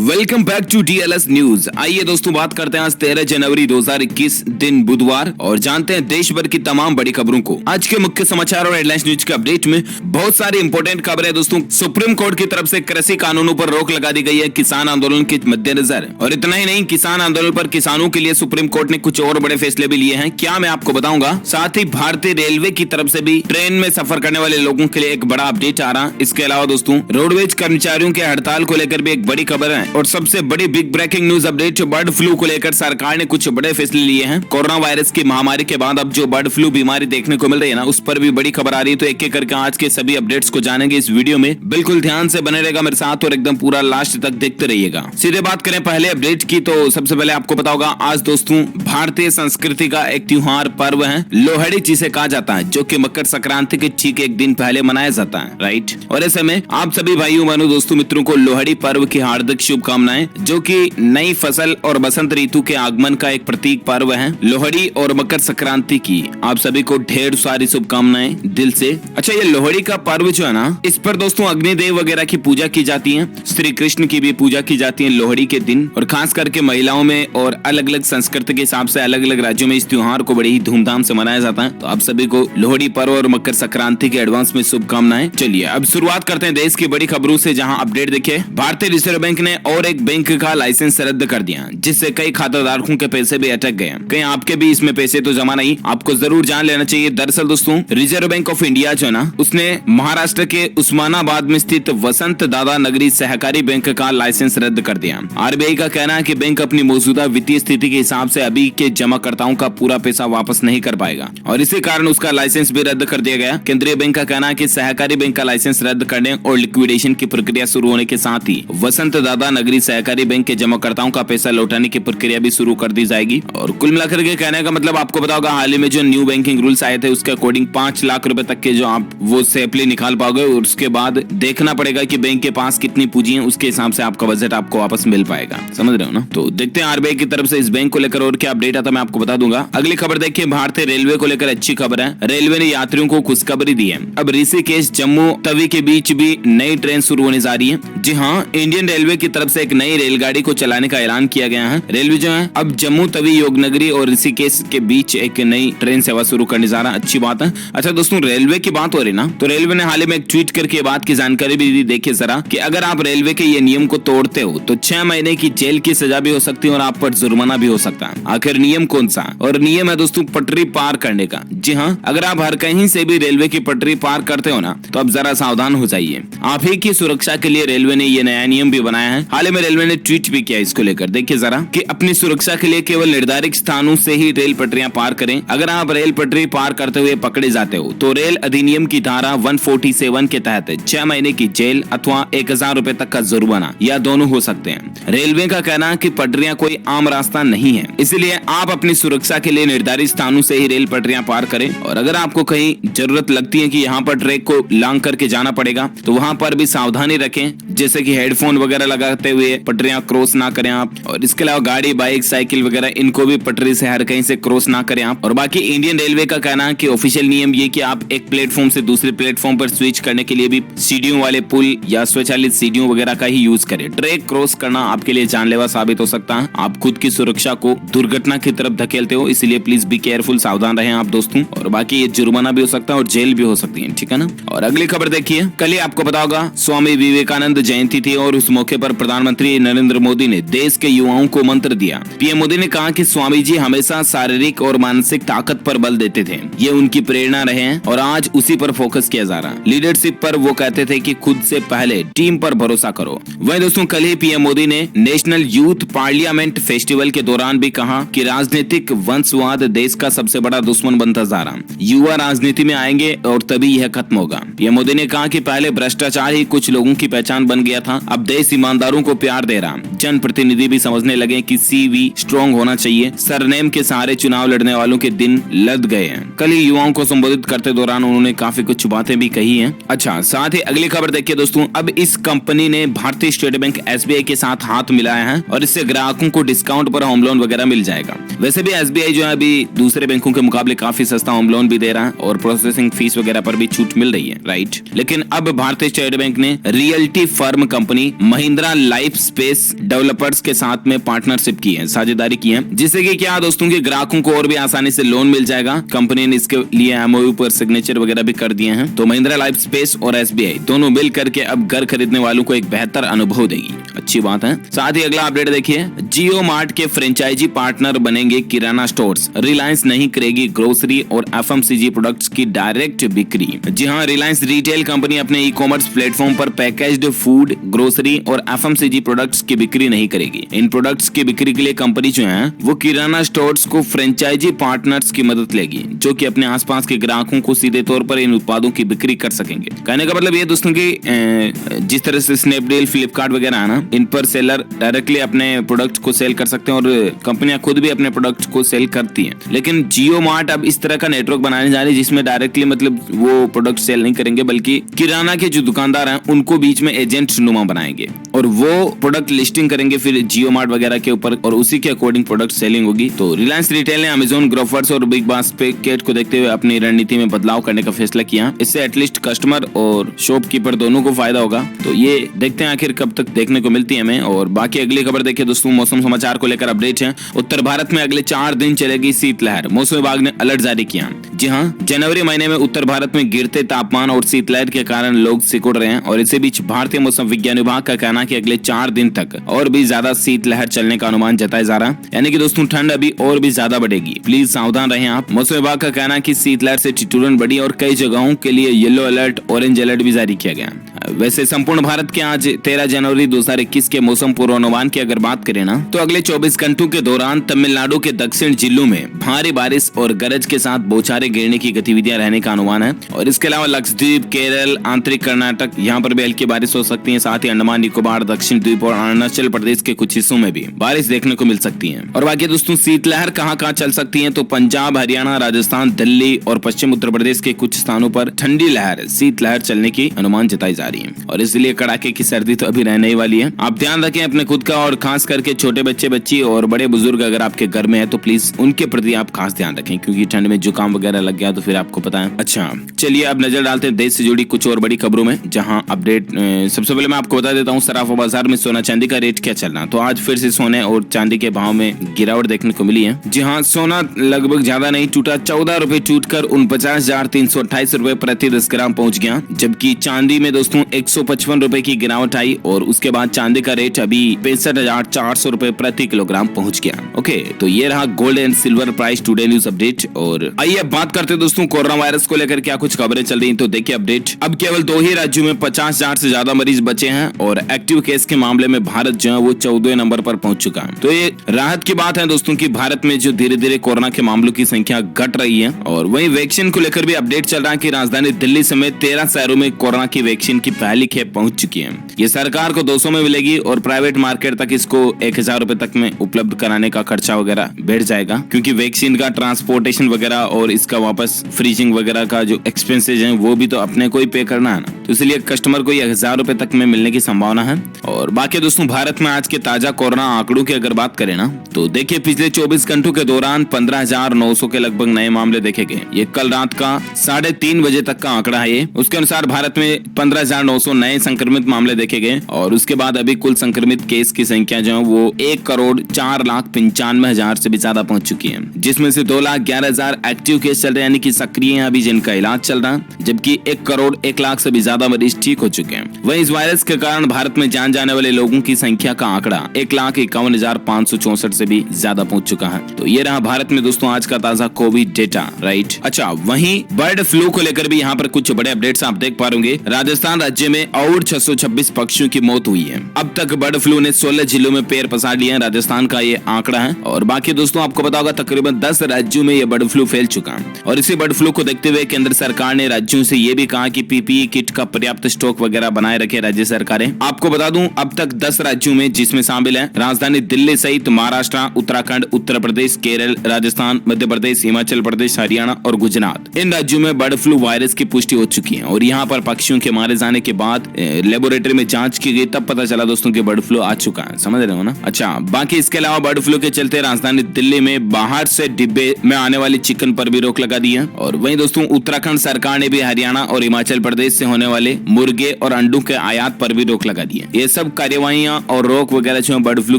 Welcome back to DLS news. आइए दोस्तों बात करते हैं आज 13 जनवरी 2021 दिन बुधवार और जानते हैं देश भर की तमाम बड़ी खबरों को। आज के मुख्य समाचार और हेडलाइंस न्यूज के अपडेट में बहुत सारी इंपोर्टेंट खबरें दोस्तों। सुप्रीम कोर्ट की तरफ से कृषि कानूनों पर रोक लगा दी गई है किसान आंदोलन के मद्देनजर। और इतना ही नहीं, किसान आंदोलन पर किसानों के लिए सुप्रीम कोर्ट ने कुछ और बड़े फैसले भी लिए हैं। क्या मैं आपको बताऊंगा। साथ ही भारतीय रेलवे की तरफ से भी ट्रेन में सफर करने वाले लोगों के लिए एक बड़ा अपडेट आ रहा। इसके अलावा दोस्तों रोडवेज कर्मचारियों के हड़ताल को लेकर भी एक बड़ी खबर है। और सबसे बड़ी big breaking news update, bird flu को लेकर सरकार ने कुछ बड़े फैसले लिए हैं। कोरोना वायरस की महामारी के बाद अब जो बर्ड फ्लू बीमारी देखने को मिल रही है ना, उस पर भी बड़ी खबर आ रही है। तो एक एक करके आज के सभी अपडेट्स को जानेंगे इस वीडियो में। बिल्कुल ध्यान से बने रहेगा मेरे साथ और एकदम पूरा लास्ट तक देखते रहिएगा। सीधे बात करें पहले अपडेट की, तो सबसे पहले आपको पता होगा आज दोस्तों भारतीय संस्कृति का एक त्योहार पर्व है लोहड़ी, जिसे कहा जाता है, जो कि मकर संक्रांति के ठीक एक दिन पहले मनाया जाता है, राइट। और ऐसे में आप सभी भाइयों बहनों दोस्तों मित्रों को लोहड़ी पर्व की हार्दिक शुभकामनाएं, जो कि नई फसल और बसंत ऋतु के आगमन का एक प्रतीक पर्व है। लोहड़ी और मकर संक्रांति की आप सभी को ढेर सारी शुभकामनाएं दिल से। अच्छा, ये लोहड़ी का पर्व जो है ना, इस पर दोस्तों अग्निदेव वगैरह की पूजा की जाती है, श्री कृष्ण की भी पूजा की जाती है लोहड़ी के दिन। और खास करके महिलाओं में और अलग अलग संस्कृति के हिसाब से अलग अलग राज्यों में इस त्योहार को बड़ी ही धूमधाम से मनाया जाता है। तो आप सभी को लोहड़ी पर्व और मकर संक्रांति के एडवांस में शुभकामनाएं। चलिए अब शुरुआत करते हैं देश की बड़ी खबरों से, जहां अपडेट देखिए। भारतीय रिजर्व बैंक ने और एक बैंक का लाइसेंस रद्द कर दिया, जिससे कई खाताधारकों के पैसे भी अटक गए। कहीं आपके भी इसमें पैसे तो जमा नहीं, आपको जरूर जान लेना चाहिए। दरअसल दोस्तों रिजर्व बैंक ऑफ इंडिया जो है ना, उसने महाराष्ट्र के उस्मानाबाद में स्थित वसंत दादा नगरी सहकारी बैंक का लाइसेंस रद्द कर दिया। RBI का कहना है कि बैंक अपनी मौजूदा वित्तीय स्थिति के हिसाब से अभी के जमाकर्ताओं का पूरा पैसा वापस नहीं कर पाएगा और इसी कारण उसका लाइसेंस भी रद्द कर दिया गया। केंद्रीय बैंक का कहना है कि सहकारी बैंक का लाइसेंस रद्द करने और लिक्विडेशन की प्रक्रिया शुरू होने के साथ ही वसंत दादा नगरी सहकारी बैंक के जमाकर्ताओं का पैसा लौटाने की प्रक्रिया भी शुरू कर दी जाएगी। और कुल मिलाकर के कहने का मतलब आपको पता होगा, हाल ही में जो न्यू बैंकिंग रूल्स आए थे उसके अकॉर्डिंग 5 लाख रुपए तक के जो आप वो सेफली निकाल पाओगे। और उसके बाद देखना पड़ेगा कि बैंक के पास कितनी पूंजी है, उसके हिसाब से आपका बजट आपको वापस मिल पाएगा। समझ रहे हो ना। तो देखते हैं RBI की तरफ से इस बैंक को लेकर और क्या अपडेट आता मैं आपको बता दूंगा। अगली खबर देखिए, भारतीय रेलवे को लेकर अच्छी खबर है। रेलवे ने यात्रियों को खुशखबरी दी है। अब ऋषिकेश जम्मू तवी के बीच भी नई ट्रेन शुरू होने जा रही है। जी हाँ, इंडियन रेलवे की तरफ से एक नई रेलगाड़ी को चलाने का ऐलान किया गया है। रेलवे जो है अब जम्मू तवी योगनगरी और ऋषिकेश के बीच एक नई ट्रेन सेवा शुरू करने जा रहा है। अच्छी बात है। अच्छा दोस्तों, रेलवे की बात हो रही ना, तो रेलवे ने हाल ही में एक ट्वीट करके बात की जानकारी भी दी। देखिए जरा कि अगर आप रेलवे के ये नियम को तोड़ते हो तो 6 महीने की जेल की सजा भी हो सकती है और आप पर जुर्माना भी हो सकता है। आखिर नियम कौन सा? और नियम है दोस्तों पटरी पार करने का। जी हाँ, अगर आप हर कहीं से भी रेलवे की पटरी पार करते हो ना, तो आप जरा सावधान हो जाइए। आप ही की सुरक्षा के लिए रेलवे ने ये नया नियम भी बनाया है। हाल ही में रेलवे ने ट्वीट भी किया इसको लेकर। देखिए जरा कि अपनी सुरक्षा के लिए केवल निर्धारित स्थानों से ही रेल पटरियां पार करें। अगर आप रेल पटरी पार करते हुए पकड़े जाते हो तो रेल अधिनियम की धारा 147 के तहत 6 महीने की जेल अथवा 1000 रुपए तक का जुर्माना या दोनों हो सकते हैं। रेलवे का कहना है कि पटरियां कोई आम रास्ता नहीं है, इसलिए आप अपनी सुरक्षा के लिए निर्धारित स्थानों से ही रेल पटरियां पार करें। और अगर आपको कहीं जरूरत लगती है कि यहाँ पर ट्रैक को लांग करके जाना पड़ेगा, तो वहाँ पर भी सावधानी रखें, जैसे कि हेडफोन वगैरह लगाते हुए पटरियां क्रॉस ना करें आप। और इसके अलावा गाड़ी, बाइक, साइकिल वगैरह इनको भी पटरी से हर कहीं से क्रॉस ना करें आप। और बाकी इंडियन रेलवे का कहना है कि ऑफिशियल नियम ये कि आप एक प्लेटफॉर्म से दूसरे प्लेटफॉर्म पर स्विच करने के लिए भी सीढ़ियों वाले पुल या स्वचालित सीढ़ियों वगैरह का ही यूज करें। ट्रैक क्रॉस करना आपके लिए जानलेवा साबित हो सकता है। आप खुद की सुरक्षा को दुर्घटना की तरफ धकेलते हो, इसलिए प्लीज बी केयरफुल, सावधान रहें आप दोस्तों। और बाकी ये जुर्माना भी हो सकता है और जेल भी हो सकती है, ठीक है ना। और अगली खबर देखिए, कल ही आपको पता होगा स्वामी विवेकानंद जयंती थी और उस मौके पर प्रधानमंत्री नरेंद्र मोदी ने देश के युवाओं को मंत्र दिया। पीएम मोदी ने कहा कि स्वामी जी हमेशा शारीरिक और मानसिक ताकत पर बल देते थे, ये उनकी प्रेरणा रहे हैं और आज उसी पर फोकस किया जा रहा है। लीडरशिप पर वो कहते थे कि खुद से पहले टीम पर भरोसा करो। वहीं दोस्तों कल ही पीएम मोदी ने नेशनल यूथ पार्लियामेंट फेस्टिवल के दौरान भी कहा कि राजनीतिक वंशवाद देश का सबसे बड़ा दुश्मन बनता जा रहा। युवा राजनीति में आएंगे और तभी यह खत्म होगा। पीएम मोदी ने कहा कि पहले भ्रष्टाचार ही कुछ लोगों की पहचान बन गया था, अब देश ईमानदारों को प्यार दे रहा। जनप्रतिनिधि भी समझने लगे कि CV स्ट्रॉन्ग होना चाहिए। सरनेम के सहारे चुनाव लड़ने वालों के दिन लद गए हैं। कल ही युवाओं को संबोधित करते दौरान उन्होंने काफी कुछ बातें भी कही हैं। अच्छा, साथ ही अगली खबर देखिए दोस्तों, अब इस कंपनी ने भारतीय स्टेट बैंक SBI के साथ हाथ मिलाया है और इससे ग्राहकों को डिस्काउंट पर होम लोन वगैरह मिल जाएगा। वैसे भी SBI जो है अभी दूसरे बैंकों के मुकाबले काफी सस्ता होम लोन भी दे रहा है और प्रोसेसिंग फीस वगैरह पर भी छूट मिल रही है, राइट। लेकिन अब भारतीय स्टेट बैंक ने realty firm company Mahindra life space developers के साथ में पार्टनरशिप की है, साझेदारी की है, जिससे कि क्या दोस्तों के ग्राहकों को और भी आसानी से लोन मिल जाएगा। कंपनी ने इसके लिए एमओयू पर सिग्नेचर वगैरह भी कर दिए हैं। तो महिंद्रा लाइफ स्पेस और एसबीआई दोनों मिल करके अब घर खरीदने वालों को एक बेहतर अनुभव देगी, अच्छी बात है। साथ ही अगला अपडेट देखिए, जियो मार्ट के फ्रेंचाइजी पार्टनर बनेंगे किराना स्टोर्स। रिलायंस नहीं करेगी ग्रोसरी और एफएमसीजी प्रोडक्ट्स की डायरेक्ट बिक्री। जी हाँ, रिलायंस रिटेल कंपनी अपने ई कॉमर्स प्लेटफॉर्म पर पैकेज्ड फूड, ग्रोसरी और एफएमसीजी प्रोडक्ट्स की बिक्री नहीं करेगी। इन प्रोडक्ट्स की बिक्री के लिए कंपनी जो है वो किराना स्टोर्स को फ्रेंचाइजी पार्टनर्स की मदद लेगी, जो कि अपने आसपास के ग्राहकों को सीधे तौर पर इन उत्पादों की बिक्री कर सकेंगे। कहने का मतलब ये दोस्तों की जिस तरह से स्नैपडील, फ्लिपकार्ट वगैरह है ना, इन पर सेलर डायरेक्टली अपने प्रोडक्ट को सेल कर सकते हैं और कंपनियां खुद भी अपने प्रोडक्ट को सेल करती हैं। लेकिन जियो मार्ट अब इस तरह का नेटवर्क बनाने जा रही है जिसमें डायरेक्टली मतलब वो प्रोडक्ट सेल नहीं करेंगे, बल्कि किराना के जो दुकानदार हैं उनको बीच में एजेंट नुमा बनाएंगे और वो प्रोडक्ट लिस्टिंग करेंगे फिर जियो मार्ट वगैरह के ऊपर और उसी के अकॉर्डिंग प्रोडक्ट सेलिंग होगी। तो रिलायंस रिटेल ने अमेजोन, ग्रोफर्स और बिग बास्केट को देखते हुए अपनी रणनीति में बदलाव करने का फैसला किया। इससे एटलीस्ट कस्टमर और शॉपकीपर दोनों को फायदा होगा। तो ये देखते हैं आखिर कब तक देखने को मिलती है हमें। और बाकी अगली खबर देखिए दोस्तों, मौसम समाचार को लेकर अपडेट है। उत्तर भारत में अगले 4 दिन चलेगी शीतलहर, मौसम विभाग ने अलर्ट जारी किया। जी हाँ, जनवरी महीने में उत्तर भारत में गिरते तापमान और शीतलहर के कारण लोग सिकुड़ रहे हैं और इसी बीच भारतीय मौसम विज्ञान विभाग का कहना है कि अगले 4 दिन तक और भी ज्यादा शीतलहर चलने का अनुमान जताया जा रहा है। यानी कि दोस्तों ठंड अभी और भी ज्यादा बढ़ेगी, प्लीज सावधान रहें आप। मौसम विभाग का कहना है कि शीतलहर से ठिठुरन बढ़ी और कई जगहों के लिए येलो अलर्ट, ऑरेंज अलर्ट भी जारी किया गया। वैसे संपूर्ण भारत के आज 13 जनवरी 2021 के मौसम पूर्वानुमान की अगर बात करें ना, तो अगले 24 घंटों के दौरान तमिलनाडु के दक्षिण जिलों में भारी बारिश और गरज के साथ बौछारें गिरने की गतिविधियां रहने का अनुमान है। और इसके अलावा लक्षद्वीप, केरल, आंतरिक कर्नाटक, यहाँ पर भी हल्की बारिश हो सकती है। साथ ही अंडमान निकोबार, दक्षिण द्वीप और अरुणाचल प्रदेश के कुछ हिस्सों में भी बारिश देखने को मिल सकती है। और बाकी दोस्तों शीतलहर कहाँ कहाँ चल सकती है, तो पंजाब, हरियाणा, राजस्थान, दिल्ली और पश्चिम उत्तर प्रदेश के कुछ स्थानों पर ठंडी लहर, शीतलहर चलने की अनुमान जताई जा रही है और इसलिए कड़ाके की सर्दी तो अभी रहने ही वाली है। आप ध्यान रखें अपने खुद का और खास करके छोटे बच्चे, बच्ची और बड़े बुजुर्ग अगर आपके घर में है तो प्लीज उनके प्रति आप खास ध्यान रखें, क्योंकि ठंड में जुकाम वगैरह लग गया तो फिर आपको पता है। अच्छा चलिए अब नजर डालते हैं देश से जुड़ी कुछ और बड़ी खबरों में, जहां अपडेट सबसे पहले मैं आपको बता देता हूँ सराफा बाजार में सोना चांदी का रेट क्या चल रहा है। तो आज फिर से सोने और चांदी के भाव में गिरावट देखने को मिली है। जी हाँ, सोना लगभग ज्यादा नहीं टूटा, 14 रुपए टूटकर 49,328 रुपए प्रति 10 ग्राम पहुंच गया। जबकि चांदी में दोस्तों 155 रुपए की गिरावट आई और उसके बाद चांदी का रेट अभी 65,400 रुपए प्रति किलोग्राम पहुंच गया। ओके, तो ये रहा gold and silver price today news update. और आइए अब बात करते हैं दोस्तों कोरोना वायरस को लेकर क्या कुछ खबरें चल रही हैं। तो देखिए अपडेट, अब केवल 2 ही राज्यों में 50,000 से ज्यादा मरीज बचे हैं और एक्टिव केस के मामले में भारत जो है वो 14वें नंबर पर पहुंच चुका है। तो ये राहत की बात है दोस्तों की भारत में जो धीरे धीरे कोरोना के मामलों की संख्या घट रही है। और वहीं वैक्सीन को लेकर भी अपडेट चल रहा है कि राजधानी दिल्ली समेत 13 शहरों में कोरोना की वैक्सीन की पहली खेप पहुंच चुकी है। ये सरकार को 200 में मिलेगी और प्राइवेट मार्केट तक इसको 1000 रुपए तक में उपलब्ध कराने का खर्चा वगैरह बैठ जाएगा, क्योंकि वैक्सीन का ट्रांसपोर्टेशन वगैरह और इसका वापस फ्रीजिंग वगैरह का जो एक्सपेंसेज है वो भी तो अपने को ही पे करना है ना। तो इसलिए कस्टमर को 1000 रुपए तक में मिलने की संभावना है। और बाकी दोस्तों भारत में आज के ताजा कोरोना आंकड़ों की अगर बात करें ना, तो देखिए पिछले 24 घंटों के दौरान 15,900 के लगभग नए मामले देखे गए। ये कल रात का 3:30 बजे तक का आंकड़ा है ये। उसके अनुसार भारत में 15,900 नए संक्रमित मामले देखे गए और उसके बाद अभी कुल संक्रमित केस की संख्या जो है वो 1,04,95,000 से भी ज्यादा पहुंच चुकी है, जिसमें से 2,11,000 एक्टिव केस चल रहे हैं, यानी कि सक्रिय हैं अभी जिनका इलाज चल रहा है, जबकि 1,01,00,000 से भी ज्यादा मरीज ठीक हो चुके हैं। वहीं इस वायरस के कारण भारत में जान जाने वाले लोगों की संख्या का आंकड़ा 1,51,564 से भी ज्यादा पहुंच चुका है। तो ये रहा भारत में दोस्तों आज का ताजा कोविड डेटा, राइट। अच्छा, वहीं बर्ड फ्लू को लेकर भी यहाँ पर कुछ बड़े अपडेट्स आप देख पा रहे। राजस्थान राज्य में और 626 पक्षियों की मौत हुई है। अब तक बर्ड फ्लू ने 16 जिलों में पैर पसार लिए हैं, राजस्थान का ये आंकड़ा है। और बाकी दोस्तों आपको पता होगा तकरीबन 10 राज्यों में ये बर्ड फ्लू फैल चुका है। और इसी बर्ड फ्लू को देखते हुए केंद्र सरकार ने राज्यों से ये भी कहा कि पीपीई किट का पर्याप्त स्टॉक वगैरह बनाए रखे राज्य सरकारें। आपको बता दूं अब तक 10 राज्यों में, जिसमें शामिल है राजधानी दिल्ली सहित महाराष्ट्र, उत्तराखंड, उत्तर प्रदेश, केरल, राजस्थान, मध्य प्रदेश, हिमाचल प्रदेश, हरियाणा और गुजरात, इन राज्यों में बर्ड फ्लू वायरस की पुष्टि हो चुकी है। और यहाँ पर पक्षियों के मारे जाने के बाद लेबोरेटरी में जांच की गई, तब पता चला दोस्तों कि बर्ड फ्लू आ चुका है, समझ रहे हो ना। अच्छा, बाकी इसके अलावा बर्ड फ्लू के चलते राजधानी दिल्ली में बाहर से डिब्बे में आने वाली चिकन पर भी रोक लगा दी है। और वहीं दोस्तों उत्तराखंड सरकार ने भी हरियाणा और हिमाचल प्रदेश से होने वाले मुर्गे और अंडों के आयात पर भी रोक लगा दी है। ये सब कार्यवाहियां और रोक वगैरह जो है बर्ड फ्लू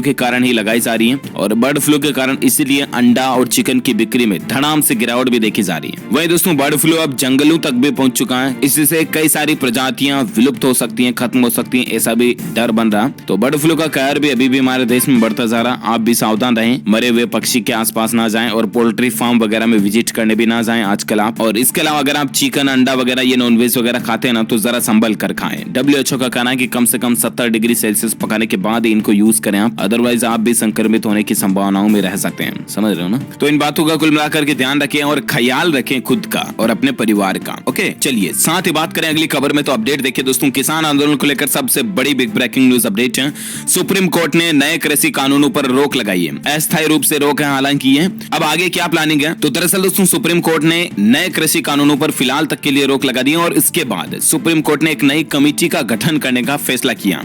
के कारण ही लगाई जा रही है और बर्ड फ्लू के कारण इसीलिए अंडा और चिकन की बिक्री में धड़ाम से गिरावट भी देखी जा रही है। वहीं दोस्तों बर्ड फ्लू अब जंगलों तक भी पहुंच चुका है, इससे कई सारी प्रजातियां विलुप्त हो सकती हैं, खत्म हो सकती हैं, ऐसा भी डर बन रहा। तो बर्ड फ्लू का कहर भी अभी भी हमारे देश में बढ़ता जा रहा। आप भी सावधान रहें, मरे हुए पक्षी के आसपास ना जाएं और पोल्ट्री फार्म वगैरह में विजिट करने भी ना जाएं आजकल आप। और इसके अलावा अगर आप चिकन अंडा वगैरह ये नॉनवेज वगैरह खाते हैं ना तो जरा संभल कर खाएं। WHO का कहना है कि कम से कम 70 डिग्री सेल्सियस पकाने के बाद इनको यूज करें आप, अदरवाइज आप भी संक्रमित होने की संभावनाओं में रह सकते हैं। समझ रहे हो ना? तो इन बातों का कुल मिलाकर के ध्यान रखें और ख्याल रखें खुद का और अपने परिवार का। ओके, चलिए साथ ही बात करें अगली खबर में। तो अपडेट देखिए दोस्तों, किसान आंदोलन को लेकर सबसे बड़ी बिग ब्रेकिंग न्यूज अपडेट है। सुप्रीम कोर्ट ने नए कृषि कानूनों पर रोक लगाई है, अस्थायी रूप से रोक है हालांकि ये। अब आगे क्या प्लानिंग है? तो दरअसल दोस्तों सुप्रीम कोर्ट ने नए कृषि कानूनों पर फिलहाल तक के लिए रोक लगा दी और इसके बाद सुप्रीम कोर्ट ने एक नई कमेटी का गठन करने का फैसला किया।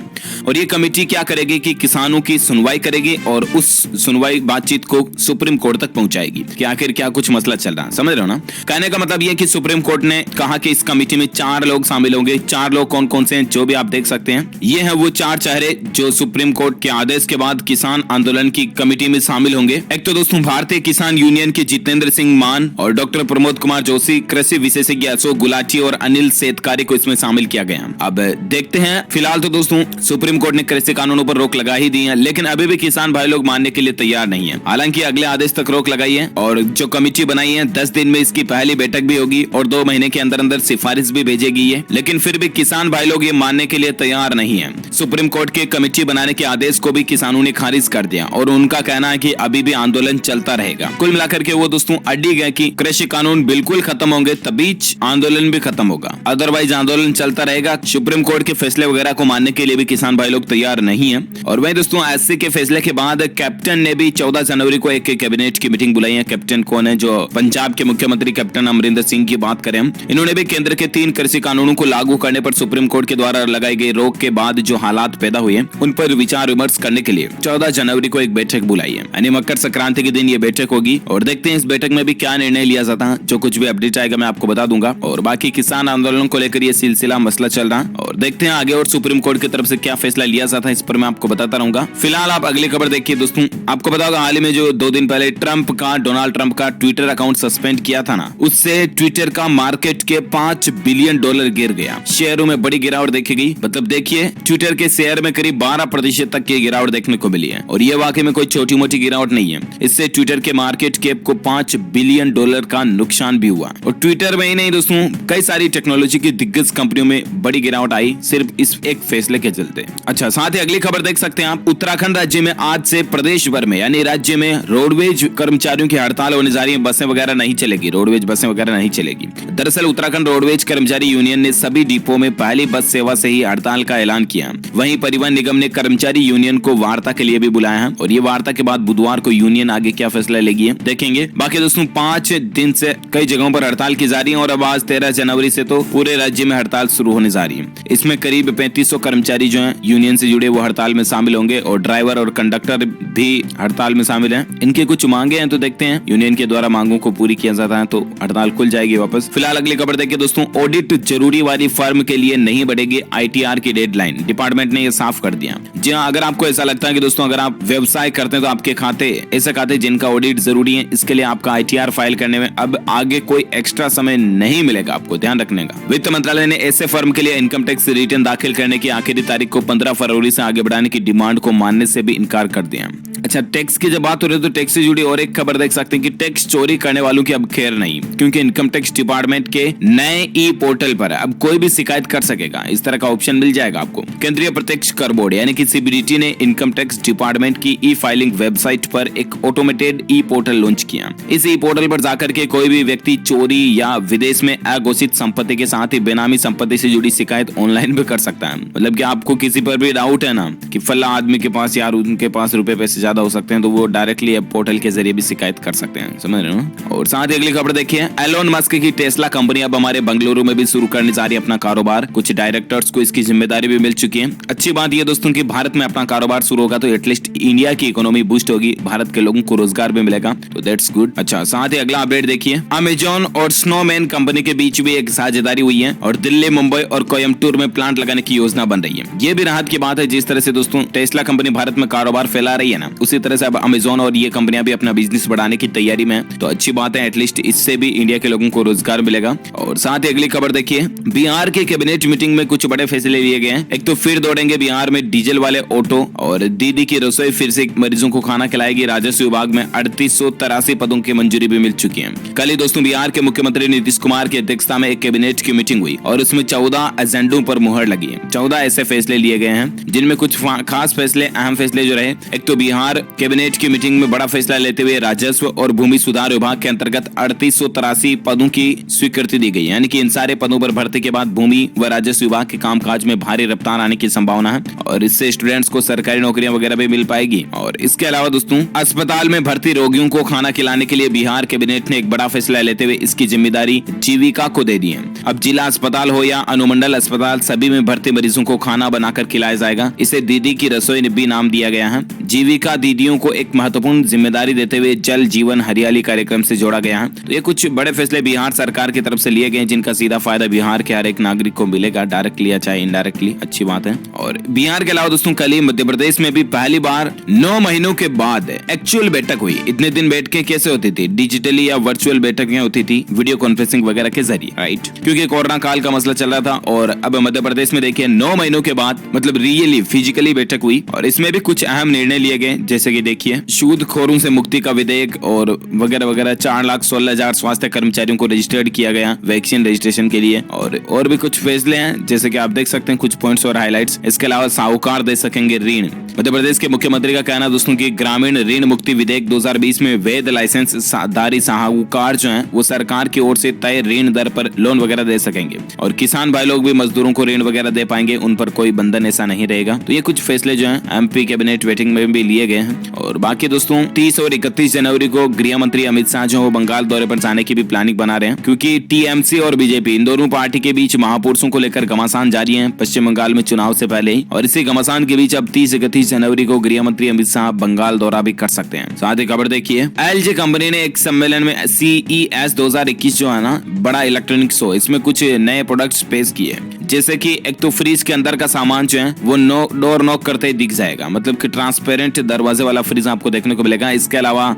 और ये कमेटी क्या करेगी कि किसानों की सुनवाई करेगी और उस सुनवाई बातचीत को सुप्रीम कोर्ट तक पहुंचाएगी कि आखिर क्या कुछ मसला चल रहा है। समझ रहे हो ना? कहने का मतलब ये कि सुप्रीम कोर्ट ने कहा कि इस कमेटी में 4 लोग शामिल होंगे। 4 लोग कौन कौन से हैं जो भी आप देख सकते हैं, ये है वो 4 चेहरे जो सुप्रीम कोर्ट के आदेश के बाद किसान आंदोलन की कमेटी में शामिल होंगे। एक तो दोस्तों भारतीय किसान यूनियन के जितेंद्र सिंह मान और डॉक्टर प्रमोद कुमार जोशी, कृषि विशेषज्ञ अशोक गुलाटी और अनिल सेतकारी को इसमें शामिल किया गया। अब देखते हैं। फिलहाल तो दोस्तों सुप्रीम कोर्ट ने कृषि कानूनों पर रोक लगा ही दी है, लेकिन अभी भी किसान भाई लोग मानने के लिए तैयार नहीं है। हालांकि अगले आदेश तक रोक लगाई है और जो कमेटी बनाई है 10 दिन में इसकी पहली बैठक भी होगी और 2 महीने के अंदर अंदर सिफारिश भी भेजेगी है। लेकिन फिर भी किसान भाई लोग ये मानने के लिए तैयार नहीं है। सुप्रीम कोर्ट के कमेटी बनाने के आदेश को भी किसानों ने खारिज कर दिया और उनका कहना है कि अभी भी आंदोलन चलता रहेगा। कुल मिलाकर के वो दोस्तों अड़ी गए कि कृषि कानून बिल्कुल खत्म होंगे तभी आंदोलन भी खत्म होगा, अदरवाइज आंदोलन चलता रहेगा। सुप्रीम कोर्ट के फैसले वगैरह को मानने के लिए भी किसान भाई लोग तैयार नहीं है। और वहीं दोस्तों एससी के फैसले के बाद कैप्टन ने भी 14 जनवरी को एक कैबिनेट की मीटिंग बुलाई है। कैप्टन कौन है? जो पंजाब के मुख्यमंत्री कैप्टन अमरिंदर सिंह की बात करें हम, इन्होंने भी केंद्र के 3 कृषि कानूनों को लागू करने पर सुप्रीम कोर्ट के द्वारा लगाई गई रोक के बाद जो हालात पैदा हुए उन पर विचार विमर्श करने के लिए 14 जनवरी को एक बैठक बुलाई है, यानी मकर संक्रांति के दिन ये बैठक होगी। और देखते हैं इस बैठक में भी क्या निर्णय लिया जाता है। जो कुछ भी अपडेट आएगा मैं आपको बता दूंगा। और बाकी किसान आंदोलन को लेकर ये सिलसिला मसला चल रहा है और देखते हैं आगे और सुप्रीम कोर्ट की तरफ से क्या फैसला लिया जाता है, इस पर मैं आपको बताता रहूंगा। फिलहाल आप अगली खबर देखिए दोस्तों। आपको पता होगा हाल ही में जो 2 दिन पहले डोनाल्ड ट्रंप का ट्विटर अकाउंट सस्पेंड किया था ना, उससे ट्विटर का मार्केट के $5 बिलियन गिर गया। शेयरों में बड़ी गिरावट देखी गई। मतलब देखिए ट्विटर के शेयर में करीब 12% तक की गिरावट देखने को मिली है और ये वाकई में कोई छोटी मोटी गिरावट नहीं है। इससे ट्विटर के मार्केट कैप को $5 बिलियन का नुकसान भी हुआ। और ट्विटर में ही नहीं दोस्तों, कई सारी टेक्नोलॉजी की दिग्गज कंपनियों में बड़ी गिरावट आई सिर्फ इस एक फैसले के चलते। अच्छा, साथ ही अगली खबर देख सकते हैं आप। उत्तराखंड राज्य में आज से प्रदेश भर में यानी राज्य में रोडवेज कर्मचारियों की हड़ताल होने जा रही है। बसें वगैरह नहीं चलेगी, रोडवेज बसें वगैरह नहीं चलेगी। दरअसल उत्तराखंड रोडवेज कर्मचारी यूनियन ने सभी डिपो में पहली बस सेवा से ही हड़ताल का ऐलान किया। वहीं परिवहन निगम ने कर्मचारी यूनियन को वार्ता के लिए भी बुलाया है और ये वार्ता के बाद बुधवार को यूनियन आगे क्या फैसला लेगी देखेंगे। बाकी दोस्तों 5 दिन से कई जगहों पर हड़ताल की जा रही है और अब आज 13 जनवरी से तो पूरे राज्य में हड़ताल शुरू होने जा रही है। इसमें करीब 3500 कर्मचारी जो हैं यूनियन से जुड़े वो हड़ताल में शामिल होंगे और ड्राइवर और कंडक्टर भी हड़ताल में शामिल हैं। इनके कुछ मांगे हैं तो देखते हैं यूनियन के द्वारा मांगों को पूरी किया जाता है तो हड़ताल खुल जाएगी वापस। फिलहाल अगली खबर देखिए दोस्तों। ऑडिट जरूरी वाली फर्म के लिए नहीं बढ़ेगी ITR की डेडलाइन, डिपार्टमेंट ने ये साफ कर दिया। जी हाँ, अगर आपको ऐसा लगता है कि दोस्तों अगर आप व्यवसाय करते हैं तो आपके खाते ऐसे खाते जिनका ऑडिट जरूरी है, इसके लिए आपका ITR फाइल करने में अब आगे कोई एक्स्ट्रा समय नहीं मिलेगा, आपको ध्यान रखने का। वित्त मंत्रालय ने ऐसे फर्म के लिए इनकम टैक्स रिटर्न दाखिल करने की आखिरी तारीख को 15 फरवरी से आगे बढ़ाने की डिमांड को मानने से भी इनकार कर दिया। अच्छा, टैक्स की जब बात हो रही है तो टैक्स से जुड़ी और एक खबर देख सकते हैं कि टैक्स चोरी करने वालों की अब खैर नहीं, क्योंकि इनकम टैक्स डिपार्टमेंट के नए ई पोर्टल पर अब कोई भी शिकायत कर सकेगा। इस तरह का ऑप्शन मिल जाएगा आपको। केंद्रीय प्रत्यक्ष कर बोर्ड यानी कि CBDT ने इनकम टैक्स डिपार्टमेंट की ई फाइलिंग वेबसाइट पर एक ऑटोमेटेड ई पोर्टल लॉन्च किया। इस ई पोर्टल पर जाकर के कोई भी व्यक्ति चोरी या विदेश में अघोषित संपत्ति के साथ ही बेनामी संपत्ति से जुड़ी शिकायत ऑनलाइन भी कर सकता है। मतलब कि आपको किसी पर भी डाउट है ना कि फला आदमी के पास यार उनके पास रुपए पैसे ज्यादा ज्यादा हो सकते हैं तो वो डायरेक्टली ऐप पोर्टल के जरिए भी शिकायत कर सकते हैं, समझ रहे हो। और साथ ही अगली खबर देखिए, एलोन मस्क की टेस्ला कंपनी अब हमारे बेंगलुरु में भी शुरू करने जा रही है अपना कारोबार। कुछ डायरेक्टर्स को इसकी जिम्मेदारी भी मिल चुकी है। अच्छी बात यह दोस्तों कि भारत में अपना कारोबार शुरू होगा तो एटलीस्ट इंडिया की इकोनॉमी बूस्ट होगी, भारत के लोगों को रोजगार भी मिलेगा, तो दैट्स गुड। अच्छा, साथ ही अगला अपडेट देखिए, अमेजॉन और स्नोमैन कंपनी के बीच भी एक साझेदारी हुई है और दिल्ली, मुंबई और कोयम्बटूर में प्लांट लगाने की योजना बन रही है। ये भी राहत की बात है। जिस तरह से दोस्तों टेस्ला कंपनी भारत में कारोबार फैला रही है ना, उसी तरह से अब अमेजॉन और ये कंपनियां भी अपना बिजनेस बढ़ाने की तैयारी में है, तो अच्छी बात है। एटलीस्ट इससे भी इंडिया के लोगों को रोजगार मिलेगा। और साथ ही अगली खबर देखिए, बिहार के कैबिनेट मीटिंग में कुछ बड़े फैसले लिए गए हैं। एक तो फिर दौड़ेंगे बिहार में डीजल वाले ऑटो, और दीदी की रसोई फिर से मरीजों को खाना खिलाएगी। राजस्व विभाग में 3883 पदों की मंजूरी भी मिल चुकी है। कल ही दोस्तों बिहार के मुख्यमंत्री नीतीश कुमार की अध्यक्षता में एक कैबिनेट की मीटिंग हुई और उसमें 14 एजेंडों पर मुहर लगी है। 14 ऐसे फैसले लिए गए हैं जिनमें कुछ खास फैसले, अहम फैसले जो रहे, एक तो बिहार कैबिनेट की मीटिंग में बड़ा फैसला लेते हुए राजस्व और भूमि सुधार विभाग के अंतर्गत 3883 पदों की स्वीकृति दी गई। यानी कि इन सारे पदों पर भर्ती के बाद भूमि व राजस्व विभाग के कामकाज में भारी रफ्तार आने की संभावना है और इससे स्टूडेंट्स को सरकारी नौकरियां वगैरह भी मिल पाएगी। और इसके अलावा दोस्तों अस्पताल में भर्ती रोगियों को खाना खिलाने के लिए बिहार कैबिनेट ने एक बड़ा फैसला लेते हुए इसकी जिम्मेदारी जीविका को दे दी है। अब जिला अस्पताल हो या अनुमंडल अस्पताल, सभी में भर्ती मरीजों को खाना बनाकर खिलाया जाएगा। इसे दीदी की रसोई भी नाम दिया गया है। जीविका दीदियों को एक महत्वपूर्ण जिम्मेदारी देते हुए जल जीवन हरियाली कार्यक्रम से जोड़ा गया है। तो ये कुछ बड़े फैसले बिहार सरकार की तरफ से लिए गए जिनका सीधा फायदा बिहार के हर एक नागरिक को मिलेगा, डायरेक्टली या चाहे इनडायरेक्टली। अच्छी बात है। और बिहार के अलावा दोस्तों कल ही मध्य प्रदेश में भी पहली बार 9 महीनों के बाद एक्चुअल बैठक हुई। इतने दिन बैठकें कैसे होती थी? डिजिटली या वर्चुअल बैठकें होती थी, वीडियो कॉन्फ्रेंसिंग वगैरह के जरिए, राइट, क्योंकि कोरोना काल का मसला चल रहा था। और अब मध्य प्रदेश में देखिए 9 महीनों के बाद मतलब रियली फिजिकली बैठक हुई और इसमें भी कुछ अहम निर्णय लिए गए, जैसे कि देखिए सूदखोरों से मुक्ति का विधेयक और वगैरह वगैरह। 4,16,000 स्वास्थ्य कर्मचारियों को रजिस्टर्ड किया गया वैक्सीन रजिस्ट्रेशन के लिए। और भी कुछ फैसले हैं, जैसे कि आप देख सकते हैं कुछ पॉइंट्स और हाइलाइट्स। इसके अलावा साहूकार दे सकेंगे ऋण। मध्य प्रदेश के मुख्यमंत्री का कहना दोस्तों कि ग्रामीण ऋण मुक्ति विधेयक 2020 में वैध लाइसेंस धारी साहूकार जो हैं वो सरकार की ओर से तय ऋण दर पर लोन वगैरह दे सकेंगे और किसान भाई लोग भी मजदूरों को ऋण वगैरह दे पाएंगे, उन पर कोई बंधन ऐसा नहीं रहेगा। तो ये कुछ फैसले जो हैं एमपी कैबिनेट मीटिंग में भी लिए गए हैं। और बाकी दोस्तों 30 और 31 जनवरी को गृह मंत्री अमित शाह जो बंगाल दौरे पर जाने की भी प्लानिंग बना रहे हैं, क्योंकि टीएमसी और बीजेपी इन दोनों पार्टी के बीच महापुरुषों को लेकर घमासान जारी है पश्चिम बंगाल में चुनाव से पहले ही। और इसी घमासान के बीच अब 30-31 जनवरी को गृह मंत्री अमित शाह बंगाल दौरा भी कर सकते हैं। साथ ही खबर देखिए, एलजी कंपनी ने एक सम्मेलन में CES 2021 जो है ना बड़ा इलेक्ट्रॉनिक शो, इसमें कुछ नए प्रोडक्ट्स पेश किए, जैसे कि एक तो फ्रिज के अंदर का सामान जो है वो डोर नॉक करते ही दिख जाएगा, मतलब कि ट्रांसपेरेंट दरवाजे वाला फ्रिज आपको देखने को मिलेगा। इसके अलावा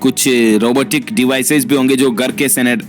कुछ रोबोटिक डिवाइसेस भी होंगे जो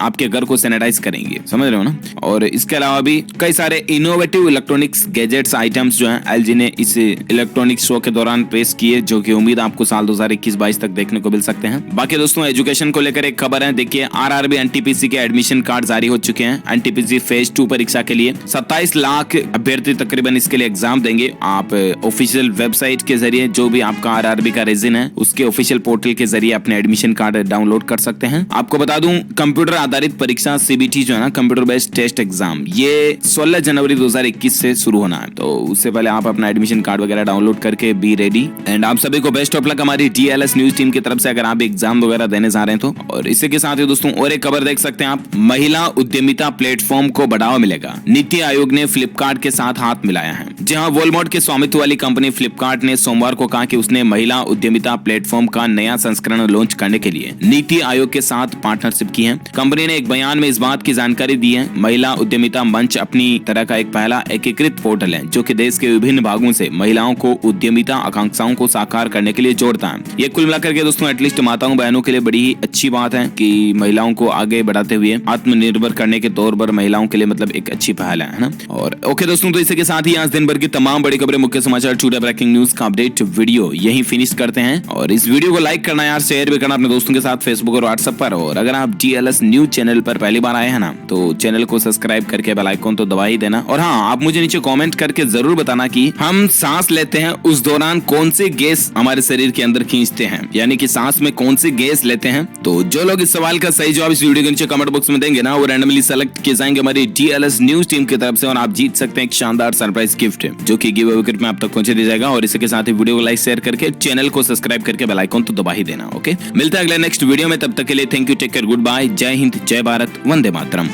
आपके घर को सैनिटाइज करेंगे, समझ रहे हो ना। और इसके अलावा भी कई सारे इनोवेटिव इलेक्ट्रॉनिक्स गैजेट्स आइटम्स जो हैं एलजी ने इस इलेक्ट्रॉनिक शो के दौरान पेश किए, जो कि उम्मीद आपको साल 2021-22 तक देखने को मिल सकते हैं। बाकी दोस्तों एजुकेशन को लेकर एक खबर है, देखिए आरआरबी एनटीपीसी के एडमिशन कार्ड जारी हो चुके हैं। एनटीपीसी फेज 2 परीक्षा के लिए 27 लाख अभ्यर्थी तकरीबन इसके लिए एग्जाम देंगे। आप ऑफिशियल वेबसाइट के जरिए जो भी आपका आरआरबी का रीजन है उसके ऑफिशियल पोर्टल के जरिए अपने एडमिशन कार्ड डाउनलोड कर सकते हैं। आपको बता दूं कंप्यूटर आधारित परीक्षा सीबीटी जो है ना, कंप्यूटर बेस्ड टेस्ट एग्जाम, ये 16 जनवरी 2021 से शुरू होना है। तो उससे पहले आप अपना एडमिशन कार्ड वगैरह डाउनलोड करके बी रेडी। एंड आप सभी को बेस्ट ऑफ लक हमारी DLS न्यूज टीम की तरफ से, अगर आप एग्जाम वगैरह देने जा रहे हैं तो। और इसी के साथ ही दोस्तों और एक खबर देख सकते हैं आप, महिला उद्यमिता प्लेटफॉर्म को बढ़ावा मिलेगा। नीति आयोग ने फ्लिपकार्ट के साथ हाथ मिलाया है। जहां वॉलमार्ट के स्वामित्व वाली कंपनी फ्लिपकार्ट ने सोमवार को कहा कि उसने महिला उद्यमिता प्लेटफॉर्म का नया संस्करण लॉन्च करने के लिए नीति आयोग के साथ पार्टनरशिप की है। कंपनी ने एक बयान में इस बात की जानकारी दी है, महिला उद्यमिता मंच अपनी तरह का एक पहला एकीकृत पोर्टल है जो कि देश के विभिन्न भागों से महिलाओं को उद्यमिता आकांक्षाओं को साकार करने के लिए जोड़ता है। ये कुल मिलाकर के दोस्तों एटलीस्ट माताओं बहनों के लिए बड़ी ही अच्छी बात है कि महिलाओं को आगे बढ़ाते हुए आत्मनिर्भर करने के तौर पर महिलाओं के लिए मतलब एक अच्छी पहल है ना। और ओके दोस्तों, तो इसी के साथ ही आज दिन भर की तमाम बड़ी खबरें, मुख्य समाचार, छोटा ब्रेकिंग न्यूज का अपडेट वीडियो यही फिनिश करते हैं। और इस वीडियो को लाइक करना यार, शेयर भी करना अपने दोस्तों के साथ फेसबुक और व्हाट्सएप पर। और अगर आप DLS न्यूज चैनल पर पहली बार आए हैं ना तो चैनल को सब्सक्राइब करके बेल आइकन तो दबा ही देना। और हाँ, आप मुझे नीचे कमेंट करके जरूर बताना कि हम सांस लेते हैं उस दौरान कौन से गैस हमारे शरीर के अंदर खींचते हैं, यानी कि सांस में कौन से गैस लेते हैं। तो जो लोग इस सवाल का सही जवाब इस वीडियो के नीचे कमेंट बॉक्स में देंगे ना वो रैंडमली सेलेक्ट किए जाएंगे हमारी DLS न्यूज टीम की तरफ तरफ से और आप जीत सकते हैं एक शानदार सरप्राइज गिफ्ट जो कि गिव अवे में आप तक पहुंचे दिया जाएगा। और इसके साथ ही वीडियो को लाइक शेयर करके चैनल को सब्सक्राइब करके बेल आइकन तो दबा ही देना। ओके, मिलता है अगले नेक्स्ट वीडियो में, तब तक के लिए thank you, take care, good bye, जय हिंद, जय भारत, वंदे मातरम।